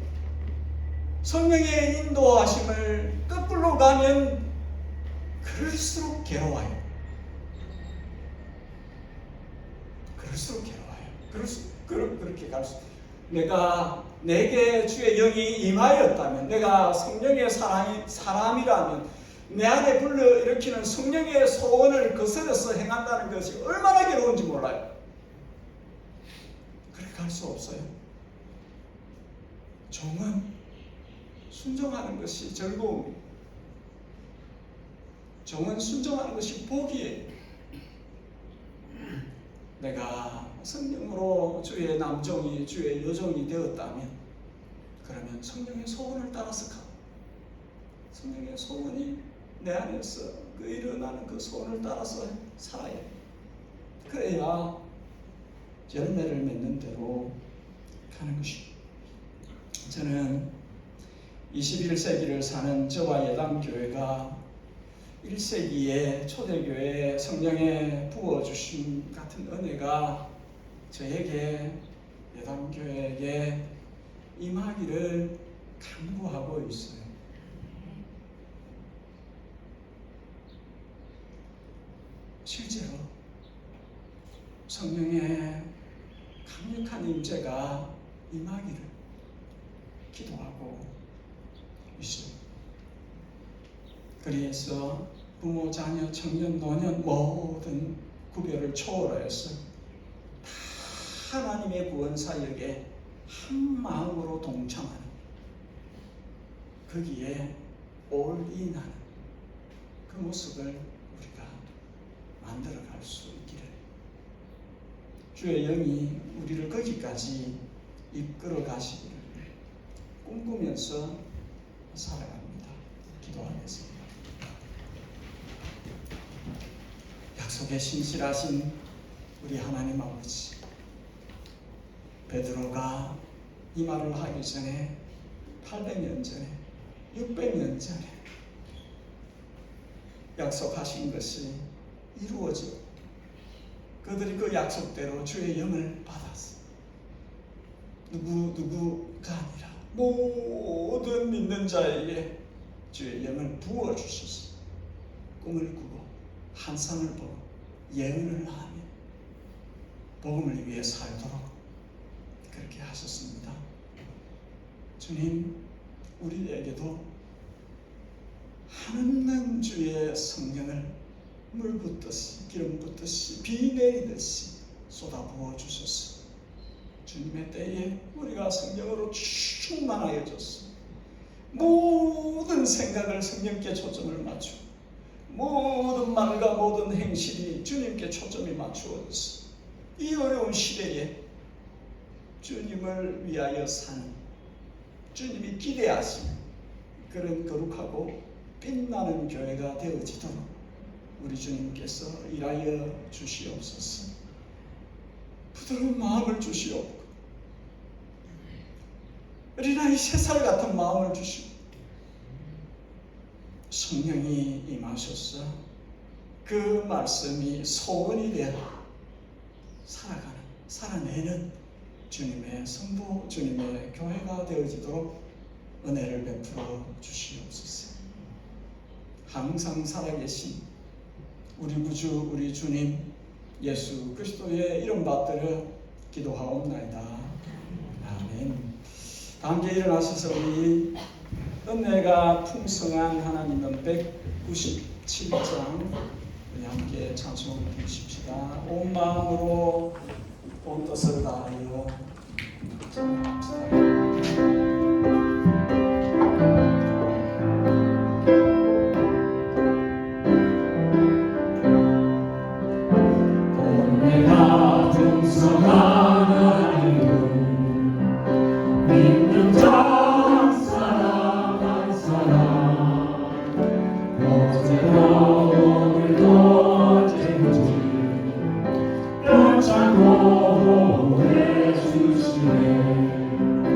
A: 성령의 인도하심을 거꾸로 가면 그럴수록 괴로워요. 그럴수록 괴로워요. 그렇게 갈수록 내게 주의 영이 임하였다면, 내가 성령의 사람이라면 내 안에 불러일으키는 성령의 소원을 거스려서 행한다는 것이 얼마나 괴로운지 몰라요. 그렇게 갈 수 없어요. 종은 순종하는 것이 즐거움이에요. 종은 순종하는 것이 복이에요. 내가 성령으로 주의 남종이 주의 여종이 되었다면, 그러면 성령의 소원을 따라서 가고, 성령의 소원이 내 안에서 그 일어나는 그 소원을 따라서 살아야 해요. 그래야 열매를 맺는 대로 가는 것이죠. 저는 21세기를 사는 저와 예당교회가 1세기의 초대교회 성령의 부어주심 같은 은혜가 저에게, 예당교회에게 임하기를 간구하고 있어요. 실제로 성령의 강력한 임재가 임하기를 기도하고 있어요. 그래서 부모, 자녀, 청년, 노년 모든 구별을 초월하여서 다 하나님의 구원 사역에 한 마음으로 동참하는, 거기에 올인하는 그 모습을 우리가 만들어갈 수 있기를, 주의 영이 우리를 거기까지 이끌어 가시기를 꿈꾸면서 살아갑니다. 기도하겠습니다. 약속에 신실하신 우리 하나님 아버지, 베드로가 이 말을 하기 전에 800년 전에, 600년 전에 약속하신 것이 이루어져 그들이 그 약속대로 주의 영을 받았어. 누구가 아니라 모든 믿는 자에게 주의 영을 부어주셔서 꿈을 꾸고 환상을 보고 예언을 하며 복음을 위해 살도록 그렇게 하셨습니다. 주님, 우리에게도 하느님 주의 성령을 물 붓듯이, 기름 붓듯이, 비 내리듯이 쏟아부어 주소서. 주님의 때에 우리가 성령으로 충만하여졌어. 모든 생각을 성령께 초점을 맞추고, 모든 말과 모든 행실이 주님께 초점이 맞추어졌어. 이 어려운 시대에 주님을 위하여 사는, 주님이 기대하시는 그런 거룩하고 빛나는 교회가 되어지도록 우리 주님께서 일하여 주시옵소서. 부드러운 마음을 주시옵고, 어린아이 3살 같은 마음을 주시고, 성령이 임하셔서 그 말씀이 소원이 되어 살아내는 주님의 성부, 주님의 교회가 되어지도록 은혜를 베풀어 주시옵소서. 항상 살아계신 우리 구주, 우리 주님 예수 그리스도의 이름 받들어 기도하옵나이다. 아멘. 함께 일어나셔서 우리 은혜가 풍성한 하나님은 197장 우리 함께 찬송 드리십시다. 온 마음으로 온 뜻을 다하여 찬양합시다.
B: 보호해 주시네.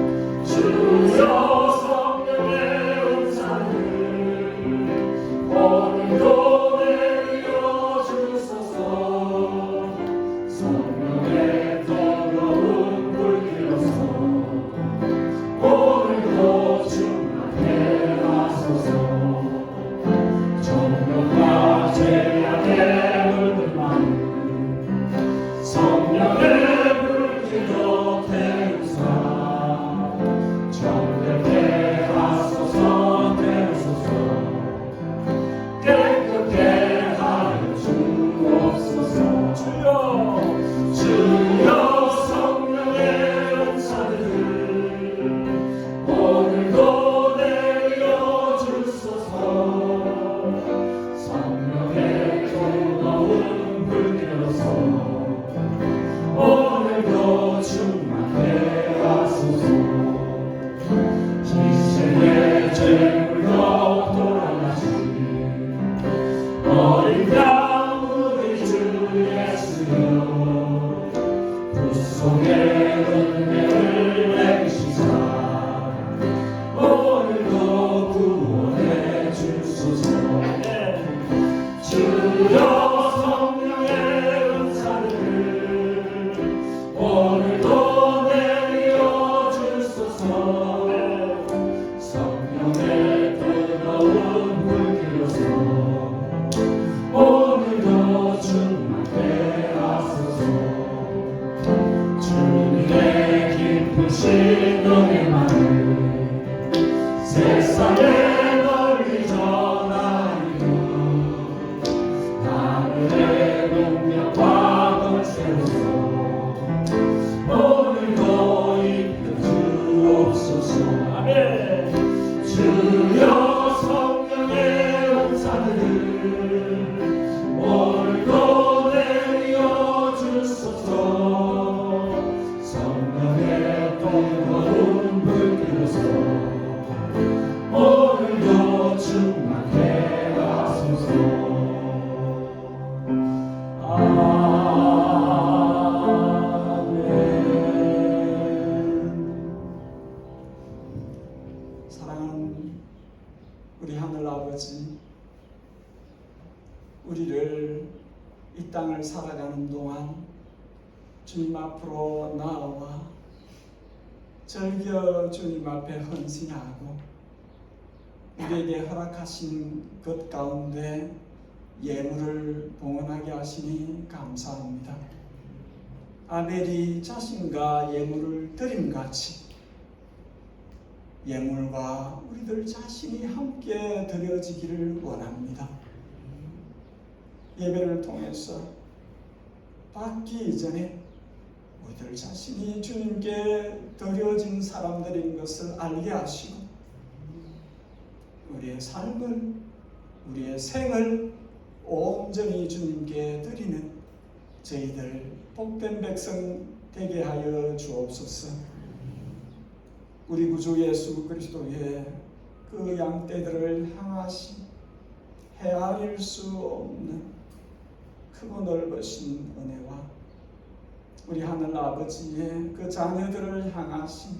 B: 쏟아진 너의 마음 세상에 널리 전하리로 하늘의 능력과 권세로서 오늘도 이끌어 주옵소서.
A: 아멘.
B: 주여 성령의 은사들을 오늘도 내려 주소서. 성령의 뜨거운 불길로서 오늘도 충만케 하소서.
A: 사랑하는 우리 하늘 아버지, 우리를 이 땅을 살아가는 동안 주님 앞으로 나아와 절겨 주님 앞에 헌신하고 우리에게 허락하신 것 가운데 예물을 봉헌하게 하시니 감사합니다. 아벨이 자신과 예물을 드림같이 예물과 우리들 자신이 함께 드려지기를 원합니다. 예배를 통해서 받기 이전에 우리들 자신이 주님께 드려진 사람들인 것을 알게 하시고 우리의 삶을, 우리의 생을 온전히 주님께 드리는 저희들 복된 백성 되게 하여 주옵소서. 우리 구주 예수 그리스도의 그 양떼들을 향하신 헤아릴 수 없는 크고 넓으신 은혜와 우리 하늘 아버지의 그 자녀들을 향하신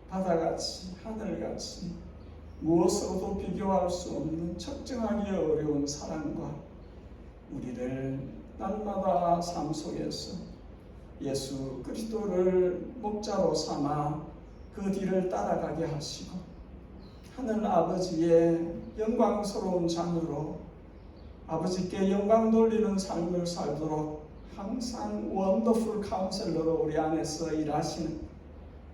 A: 바다같이 하늘같이 무엇으로도 비교할 수 없는 측정하기 어려운 사랑과 우리를 날마다 삶 속에서 예수 그리스도를 목자로 삼아 그 뒤를 따라가게 하시고 하늘 아버지의 영광스러운 자녀로 아버지께 영광 돌리는 삶을 살도록 항상 원더풀 카운셀러로 우리 안에서 일하시는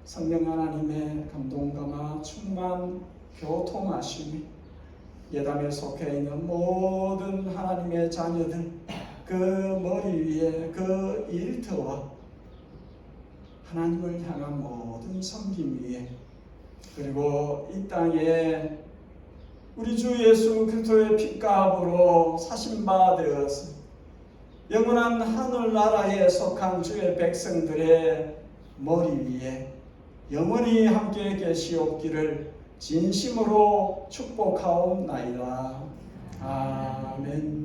A: 성령 하나님의 감동감화 충만 교통하심이 예담에 속해 있는 모든 하나님의 자녀들 그 머리 위에 그 일터와 하나님을 향한 모든 섬김 위에 그리고 이 땅에 우리 주 예수 그리스도의 핏값으로 사신 바 되어서 영원한 하늘나라에 속한 주의 백성들의 머리 위에 영원히 함께 계시옵기를 진심으로 축복하옵나이다. 아멘.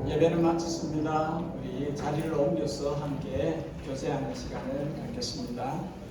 A: 예배는 마쳤습니다. 우리 자리를 옮겨서 함께 교제하는 시간을 갖겠습니다.